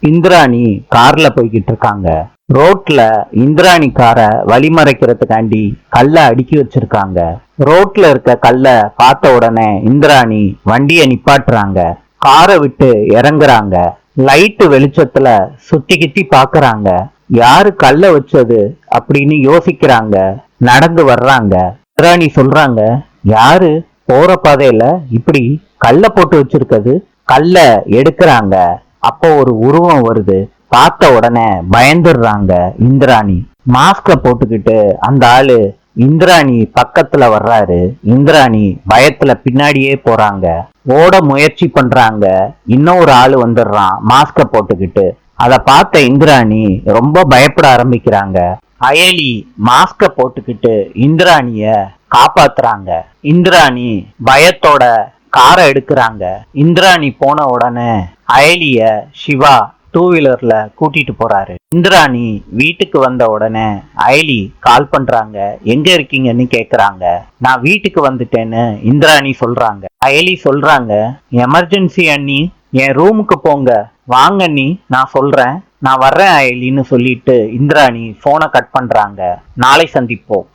இந்திராணி கார்ல போய்கிட்டு இருக்காங்க. ரோட்ல இந்திராணி காரை வழிமறைக்கிறதுக்காண்டி கல்ல அடுக்கி வச்சிருக்காங்க. ரோட்ல இருக்க கல்ல பார்த்த உடனே இந்திராணி வண்டிய நிப்பாட்டுறாங்க. காரை விட்டு இறங்குறாங்க. லைட்டு வெளிச்சத்துல சுத்தி கித்தி பாக்குறாங்க. யாரு கல்ல வச்சது அப்படின்னு யோசிக்கிறாங்க. நடந்து வர்றாங்க. இந்திராணி சொல்றாங்க, யாரு போற பாதையில இப்படி கல்ல போட்டு வச்சிருக்கிறது? கல்ல எடுக்கிறாங்க. அப்போ ஒரு உருவம் வருது. பார்த்த உடனே பயந்துடுறாங்க இந்திராணி. மாஸ்க போட்டுக்கிட்டு அந்த ஆளு இந்திராணி பக்கத்துல வர்றாரு. இந்திராணி பயத்துல பின்னாடியே போறாங்க. ஓட முயற்சி பண்றாங்க. இன்னொரு ஆளு வந்துடுறான் மாஸ்க போட்டுக்கிட்டு. அத பார்த்த இந்திராணி ரொம்ப பயப்பட ஆரம்பிக்கிறாங்க. அயலி மாஸ்க போட்டுக்கிட்டு இந்திராணிய காப்பாத்துறாங்க. இந்திராணி பயத்தோட காரை எடுக்கிறாங்க. இந்திராணி போன உடனே அயலிய சிவா 2 வீலர்ல கூட்டிட்டு போறாரு. இந்திராணி வீட்டுக்கு வந்த உடனே அயலி கால் பண்றாங்க. எங்க இருக்கீங்கன்னு கேக்குறாங்க. நான் வீட்டுக்கு வந்துட்டேன்னு இந்திராணி சொல்றாங்க. அயலி சொல்றாங்க, எமர்ஜென்சி அண்ணி, என் ரூமுக்கு போங்க, வாங்க அண்ணி, நான் சொல்றேன், நான் வர்றேன் அயலின்னு சொல்லிட்டு இந்திராணி போனை கட் பண்றாங்க. நாளை சந்திப்போம்.